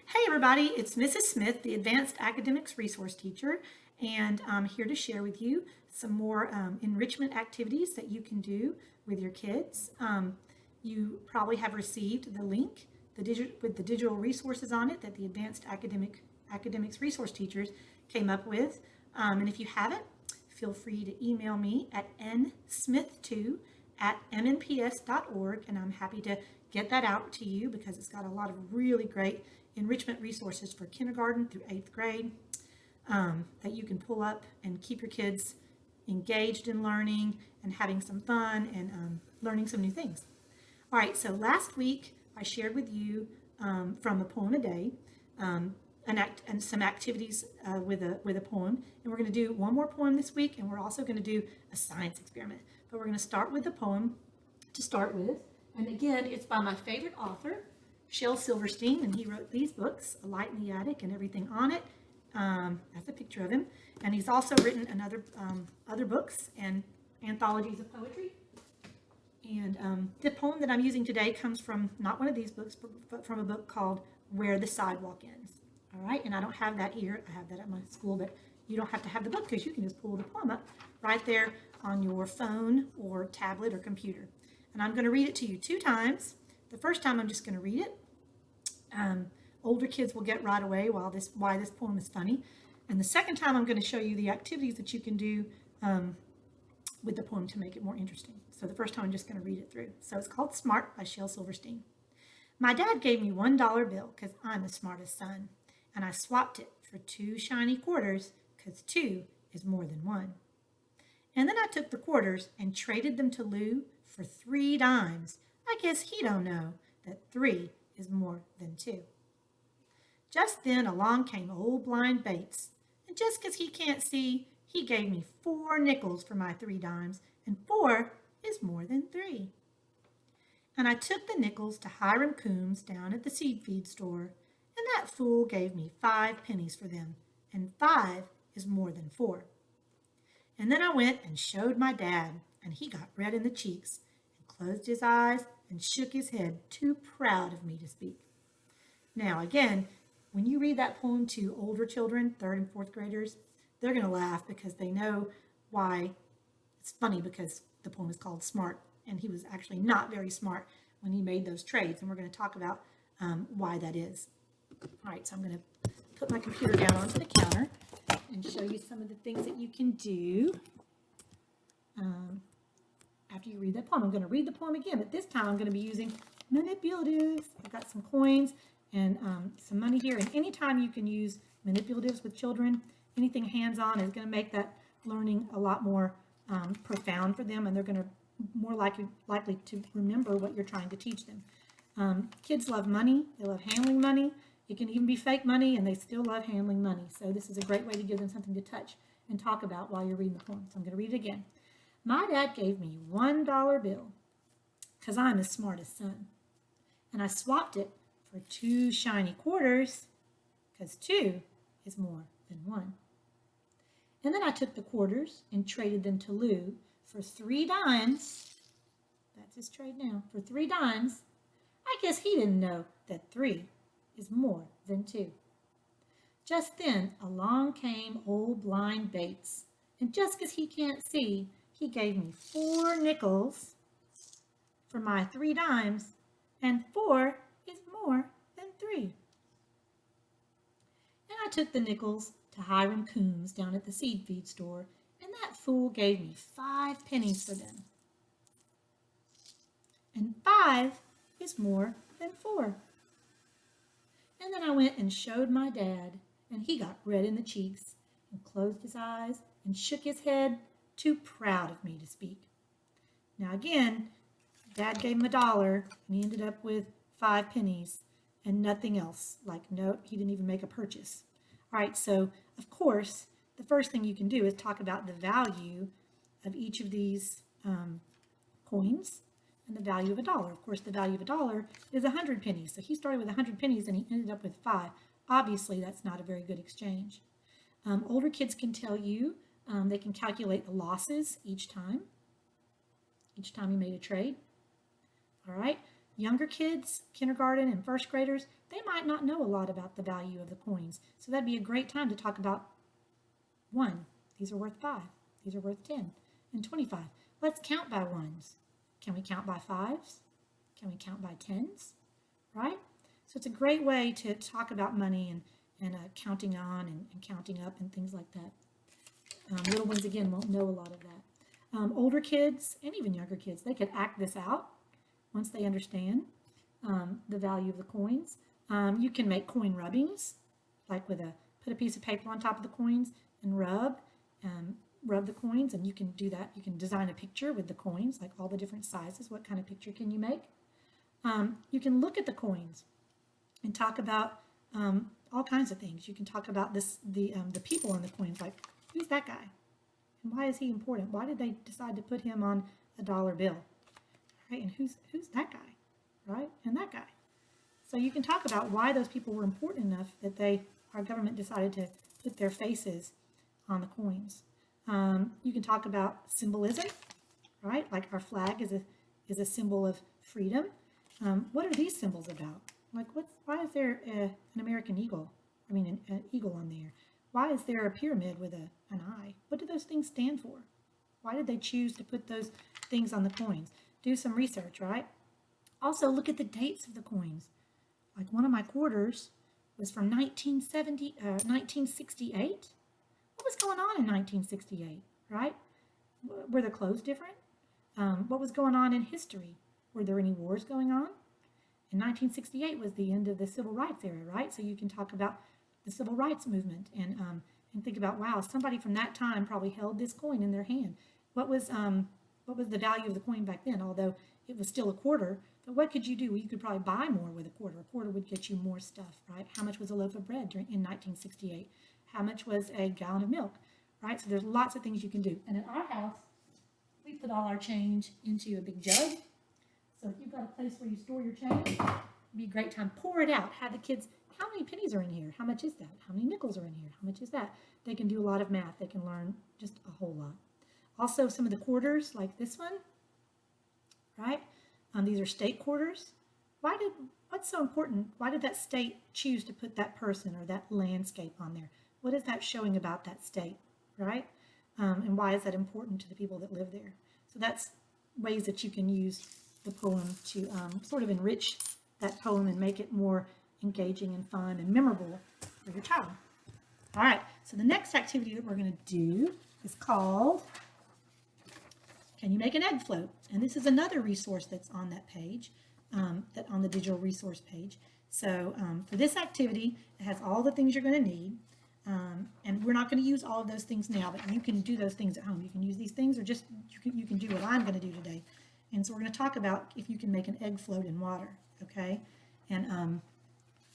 Hey everybody, it's Mrs. Smith, the Advanced Academics Resource Teacher, and I'm here to share with you some more enrichment activities that you can do with your kids. You probably have received the link with the digital resources on it that the Advanced Academics Resource Teachers came up with. And if you haven't, feel free to email me at nsmith2@mnps.org, and I'm happy to get that out to you because it's got a lot of really great enrichment resources for kindergarten through 8th grade that you can pull up and keep your kids engaged in learning and having some fun and learning some new things. All right, so last week I shared with you from a poem a day and some activities with a poem, and we're going to do one more poem this week, and we're also going to do a science experiment. But we're going to start with the poem to start with, and again, it's by my favorite author, Shel Silverstein, and he wrote these books, A Light in the Attic and everything on it. That's a picture of him. And he's also written other books and anthologies of poetry. And the poem that I'm using today comes from not one of these books, but from a book called Where the Sidewalk Ends. All right, and I don't have that here. I have that at my school, but you don't have to have the book because you can just pull the poem up right there on your phone or tablet or computer. And I'm going to read it to you 2 times. The first time I'm just going to read it. Older kids will get right away why this poem is funny. And the second time I'm going to show you the activities that you can do with the poem to make it more interesting. So the first time I'm just going to read it through. So it's called Smart by Shel Silverstein. My dad gave me $1 bill because I'm the smartest son. And I swapped it for 2 shiny quarters because 2 is more than 1. And then I took the quarters and traded them to Lou for 3 dimes. I guess he don't know that 3 is more than 2. Just then along came old blind Bates, and just 'cause he can't see, he gave me 4 nickels for my 3 dimes, and 4 is more than 3. And I took the nickels to Hiram Coombs down at the seed feed store, and that fool gave me 5 pennies for them, and 5 is more than 4. And then I went and showed my dad, and he got red in the cheeks, and closed his eyes, and shook his head, too proud of me to speak. Now, again, when you read that poem to older children, 3rd and 4th graders, they're going to laugh because they know why. It's funny because the poem is called Smart, and he was actually not very smart when he made those trades, and we're going to talk about why that is. All right, so I'm going to put my computer down onto the counter and show you some of the things that you can do after you read that poem. I'm going to read the poem again, but this time I'm going to be using manipulatives. I've got some coins and some money here, and anytime you can use manipulatives with children, anything hands-on is going to make that learning a lot more profound for them, and they're going to more likely to remember what you're trying to teach them. Kids love money. They love handling money. It can even be fake money, and they still love handling money. So this is a great way to give them something to touch and talk about while you're reading the poem. So I'm going to read it again. My dad gave me $1 bill because I'm his smartest son. And I swapped it for 2 shiny quarters because 2 is more than 1. And then I took the quarters and traded them to Lou for 3 dimes. That's his trade now. For 3 dimes. I guess he didn't know that 3 is more than 2. Just then along came old blind Bates, and just 'cause he can't see, he gave me 4 nickels for my 3 dimes, and 4 is more than 3. And I took the nickels to Hiram Coombs down at the seed feed store, and that fool gave me 5 pennies for them. And 5 is more than 4. And then I went and showed my dad, and he got red in the cheeks and closed his eyes and shook his head, too proud of me to speak. Now again, Dad gave him $1, and he ended up with 5 pennies and nothing else. Like, no, he didn't even make a purchase. All right, so of course, the first thing you can do is talk about the value of each of these coins and the value of $1. Of course, the value of $1 is 100 pennies. So he started with 100 pennies and he ended up with 5. Obviously, that's not a very good exchange. Older kids can tell you, they can calculate the losses each time you made a trade. All right, Younger kids, kindergarten and first graders, they might not know a lot about the value of the coins. So that'd be a great time to talk about 1. These are worth 5. These are worth 10 and 25. Let's count by ones. Can we count by 5s? Can we count by 10s? Right? So it's a great way to talk about money and counting on and counting up and things like that. Little ones, again, won't know a lot of that. Older kids and even younger kids, they could act this out once they understand the value of the coins. You can make coin rubbings, like put a piece of paper on top of the coins and rub the coins, and you can do that. You can design a picture with the coins, like all the different sizes. What kind of picture can you make? You can look at the coins and talk about all kinds of things. You can talk about the people on the coins, like who's that guy? And why is he important? Why did they decide to put him on a dollar bill? Right? And who's that guy? Right? And that guy. So you can talk about why those people were important enough that our government decided to put their faces on the coins. You can talk about symbolism, right? Like our flag is a symbol of freedom. What are these symbols about? Like, why is there an American eagle? I mean, an eagle on there. Why is there a pyramid with an eye? What do those things stand for? Why did they choose to put those things on the coins? Do some research, right? Also, look at the dates of the coins. Like one of my quarters was from 1968. What was going on in 1968, right? Were the clothes different? What was going on in history? Were there any wars going on? In 1968 was the end of the civil rights era, right? So you can talk about the civil rights movement and think about, wow, somebody from that time probably held this coin in their hand. What was the value of the coin back then? Although it was still a quarter, but what could you do? Well, you could probably buy more with a quarter. A quarter would get you more stuff, right? How much was a loaf of bread in 1968? How much was a gallon of milk, right? So there's lots of things you can do. And at our house, we put all our change into a big jug. So if you've got a place where you store your change, it'd be a great time. Pour it out. Have the kids, how many pennies are in here? How much is that? How many nickels are in here? How much is that? They can do a lot of math. They can learn just a whole lot. Also, some of the quarters, like this one, right? These are state quarters. What's so important? Why did that state choose to put that person or that landscape on there? What is that showing about that state, right? And why is that important to the people that live there? So that's ways that you can use the poem to sort of enrich that poem and make it more engaging and fun and memorable for your child. All right, so the next activity that we're going to do is called Can You Make an Egg Float? And this is another resource that's on that page, that on the digital resource page. So for this activity, it has all the things you're going to need. And we're not going to use all of those things now, but you can do those things at home. You can use these things, or just you can do what I'm going to do today. And so we're going to talk about if you can make an egg float in water, okay? And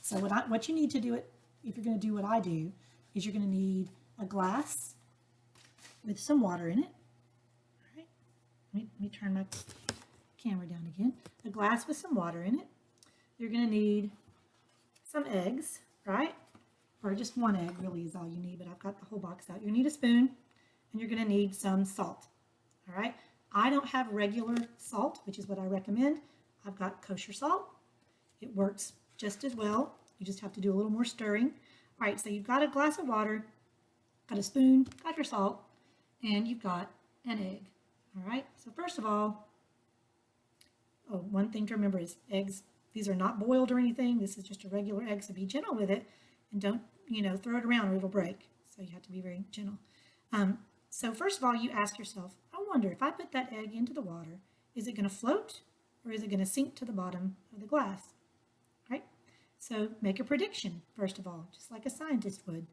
so what you need to do if you're going to do what I do is you're going to need a glass with some water in it. All right, let me turn my camera down again. A glass with some water in it. You're going to need some eggs, right? Or just one egg really is all you need, but I've got the whole box out. You need a spoon, and you're going to need some salt, all right? I don't have regular salt, which is what I recommend. I've got kosher salt. It works just as well. You just have to do a little more stirring. All right, so you've got a glass of water, got a spoon, got your salt, and you've got an egg, all right? So first of all, one thing to remember is eggs, these are not boiled or anything. This is just a regular egg, so be gentle with it and don't, throw it around or it'll break. So you have to be very gentle. So first of all, you ask yourself, I wonder if I put that egg into the water, is it going to float or is it going to sink to the bottom of the glass, right? So make a prediction, first of all, just like a scientist would.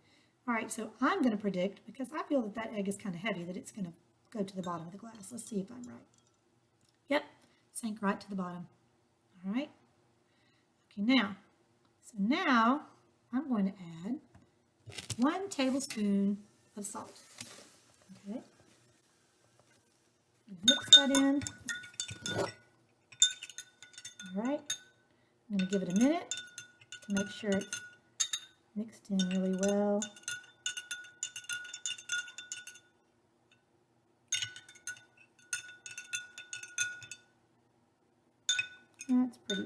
All right, so I'm going to predict, because I feel that that egg is kind of heavy, that it's going to go to the bottom of the glass. Let's see if I'm right. Yep, sank right to the bottom. All right. Okay, now I'm going to add 1 tablespoon of salt. Okay. Mix that in. All right. I'm going to give it a minute to make sure it's mixed in really well. That's pretty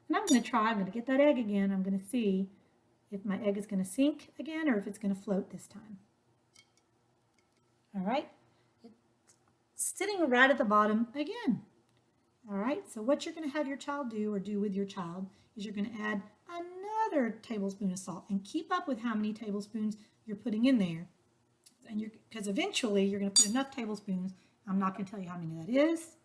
And I'm going to get that egg again. I'm going to see if my egg is going to sink again or if it's going to float this time. All right, it's sitting right at the bottom again. All right, so what you're going to have your child do or do with your child is you're going to add another tablespoon of salt and keep up with how many tablespoons you're putting in there. And because eventually you're going to put enough tablespoons. I'm not going to tell you how many that is.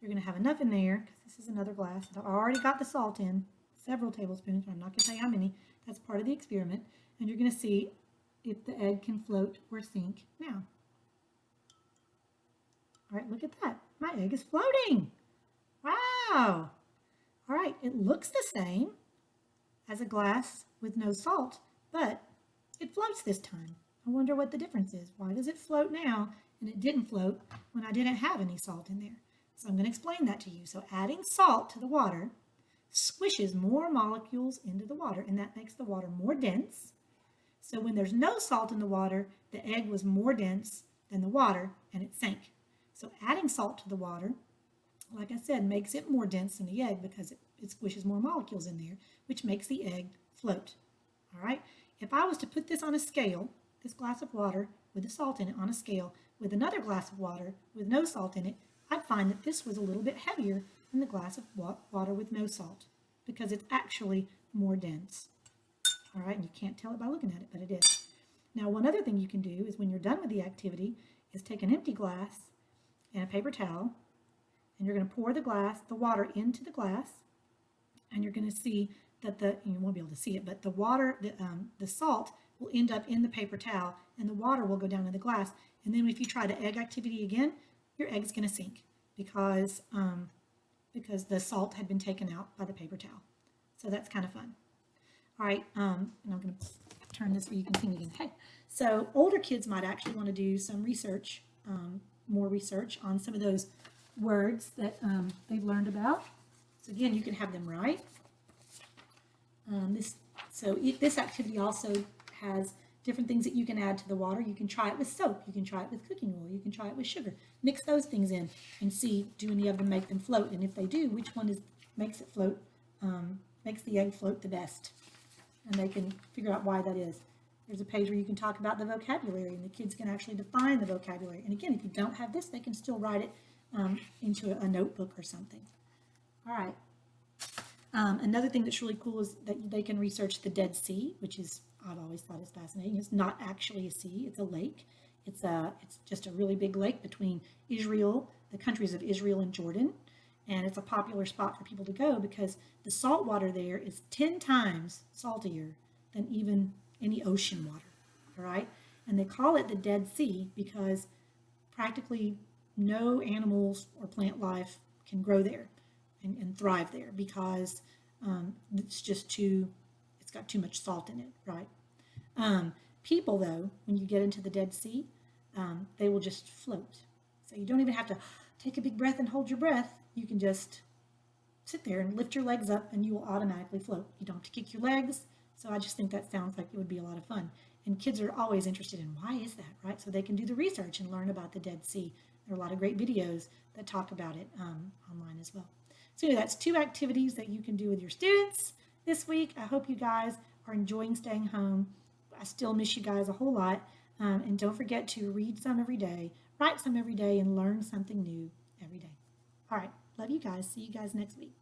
You're going to have enough in there because this is another glass. I've already got the salt in, several tablespoons, but I'm not going to tell you how many. That's part of the experiment. And you're going to see if the egg can float or sink now. All right, look at that. My egg is floating. Wow. All right, it looks the same as a glass with no salt, but it floats this time. I wonder what the difference is. Why does it float now and it didn't float when I didn't have any salt in there? So I'm going to explain that to you. So adding salt to the water squishes more molecules into the water, and that makes the water more dense. So when there's no salt in the water, the egg was more dense than the water, and it sank. So adding salt to the water, like I said, makes it more dense than the egg because it squishes more molecules in there, which makes the egg float. All right. If I was to put this on a scale, this glass of water with the salt in it on a scale with another glass of water with no salt in it, I'd find that this was a little bit heavier than the glass of water with no salt because it's actually more dense. All right, and you can't tell it by looking at it, but it is. Now, one other thing you can do is when you're done with the activity is take an empty glass and a paper towel, and you're going to pour the water into the glass, and you're going to see that you won't be able to see it, but the salt will end up in the paper towel, and the water will go down in the glass. And then if you try the egg activity again, your egg's going to sink because the salt had been taken out by the paper towel. So that's kind of fun. All right, and I'm going to turn this so you can see me again. Hey, so older kids might actually want to do some research, more research on some of those words that they've learned about. So again, you can have them write. This activity also has different things that you can add to the water. You can try it with soap. You can try it with cooking oil. You can try it with sugar. Mix those things in and see, do any of them make them float? And if they do, which one makes it float, makes the egg float the best? And they can figure out why that is. There's a page where you can talk about the vocabulary, and the kids can actually define the vocabulary. And again, if you don't have this, they can still write it into a notebook or something. All right. Another thing that's really cool is that they can research the Dead Sea, which is, I've always thought is fascinating. It's not actually a sea, it's a lake. It's just a really big lake between Israel, the countries of Israel and Jordan. And it's a popular spot for people to go because the salt water there is 10 times saltier than even any ocean water. All right. And they call it the Dead Sea because practically no animals or plant life can grow there and thrive there because it's got too much salt in it, right? People, though, when you get into the Dead Sea, they will just float. So you don't even have to take a big breath and hold your breath. You can just sit there and lift your legs up and you will automatically float. You don't have to kick your legs. So I just think that sounds like it would be a lot of fun. And kids are always interested in why is that, right? So they can do the research and learn about the Dead Sea. There are a lot of great videos that talk about it online as well. So anyway, that's 2 activities that you can do with your students this week. I hope you guys are enjoying staying home. I still miss you guys a whole lot. And don't forget to read some every day, write some every day, and learn something new every day. All right. Love you guys. See you guys next week.